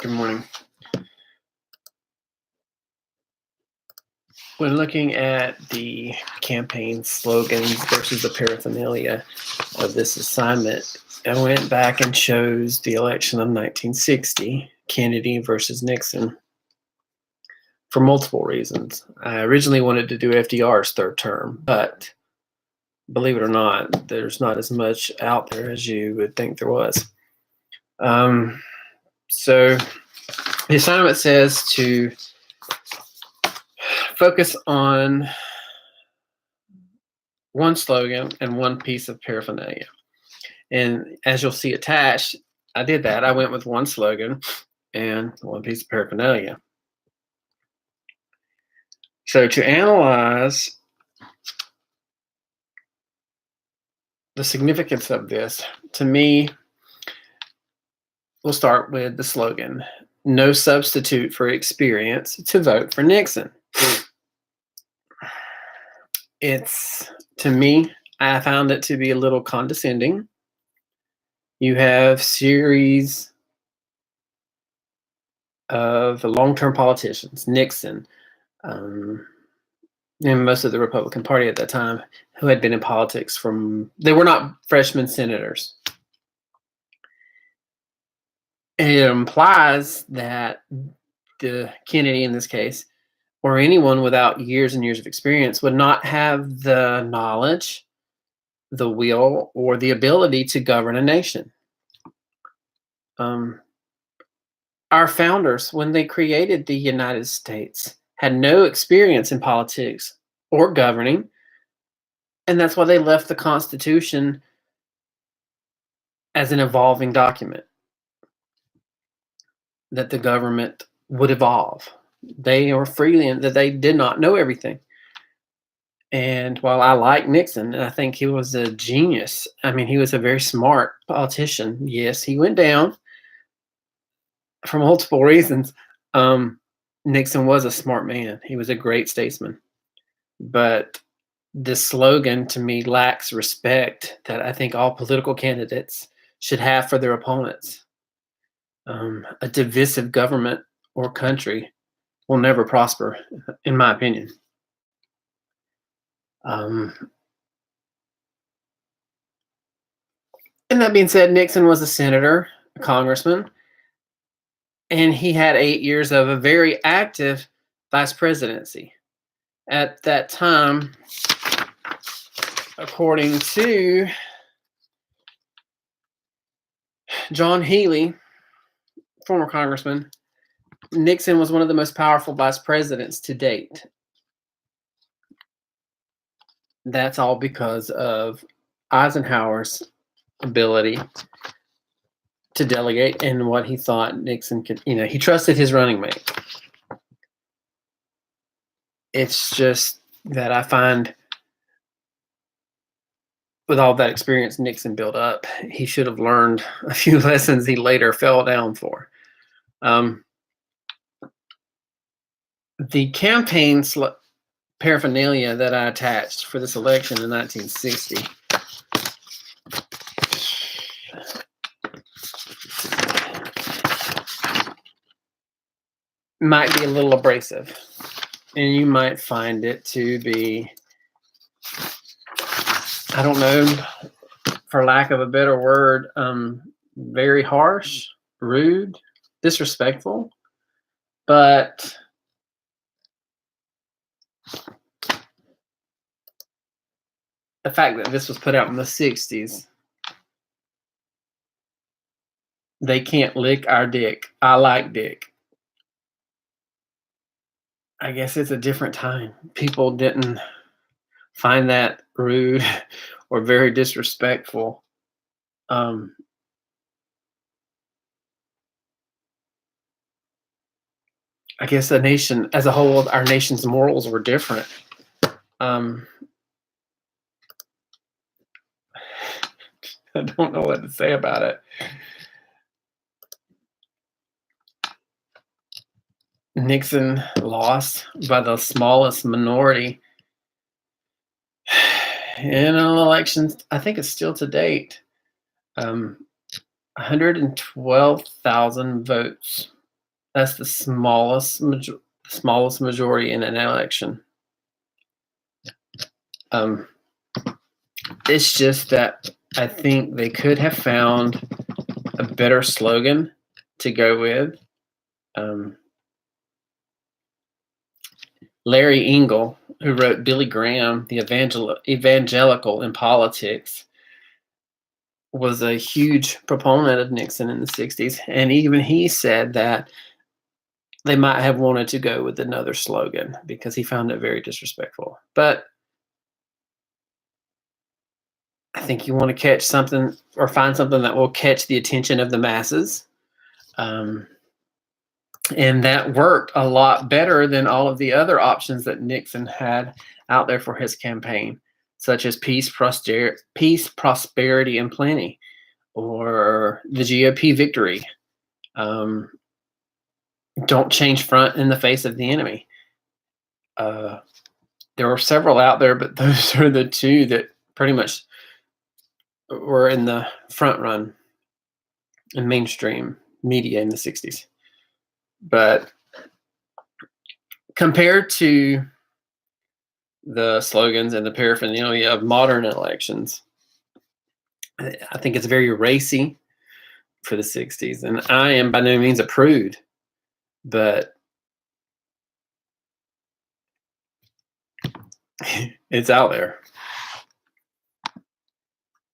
Good morning. When looking at the campaign slogans versus the paraphernalia of this assignment, I went back and chose the election of 1960, Kennedy versus Nixon, for multiple reasons. I originally wanted to do FDR's third term, but believe it or not, there's not as much out there as you would think there was. So the assignment says to focus on one slogan and one piece of paraphernalia. And as you'll see attached, I did that. I went with one slogan and one piece of paraphernalia. So to analyze the significance of this, to me, we'll start with the slogan, "No substitute for experience to vote for Nixon." To me, I found it to be a little condescending. You have series of long-term politicians, Nixon, and most of the Republican Party at that time, who had been in politics they were not freshman senators. And it implies that the Kennedy in this case, or anyone without years and years of experience, would not have the knowledge, the will, or the ability to govern a nation. Our founders, when they created the United States, had no experience in politics or governing, and that's why they left the Constitution as an evolving document, that the government would evolve. They are freely, that they did not know everything. And while I like Nixon, and I think he was a genius, I mean, he was a very smart politician. Yes, he went down for multiple reasons. Nixon was a smart man. He was a great statesman. But this slogan, to me, lacks respect that I think all political candidates should have for their opponents. A divisive government or country will never prosper, in my opinion. And that being said, Nixon was a senator, a congressman, and he had 8 years of a very active vice presidency. At that time, according to John Healy, former congressman, Nixon was one of the most powerful vice presidents to date. That's all because of Eisenhower's ability to delegate and what he thought Nixon could, he trusted his running mate. It's just that I find with all that experience Nixon built up, he should have learned a few lessons he later fell down for. The campaign paraphernalia that I attached for this election in 1960 might be a little abrasive, and you might find it to be, I don't know, for lack of a better word, very harsh, rude, disrespectful, but the fact that this was put out in the 60s, they can't lick our dick. I like dick. I guess it's a different time. People didn't find that rude or very disrespectful. I guess the nation as a whole, our nation's morals were different. I don't know what to say about it. Nixon lost by the smallest minority in an election, I think it's still to date, 112,000 votes That's the smallest majority in an election. It's just that I think they could have found a better slogan to go with. Larry Engel, who wrote Billy Graham, the Evangelical in Politics, was a huge proponent of Nixon in the 60s. And even he said that they might have wanted to go with another slogan because he found it very disrespectful. But I think you want to catch something or find something that will catch the attention of the masses. And that worked a lot better than all of the other options that Nixon had out there for his campaign, such as peace, prosperity, and plenty, or the GOP victory. Don't change front in the face of the enemy. There were several out there, but those are the two that pretty much were in the front run in mainstream media in the 60s. But compared to the slogans and the paraphernalia of modern elections, I think it's very racy for the 60s. And I am by no means a prude, but it's out there.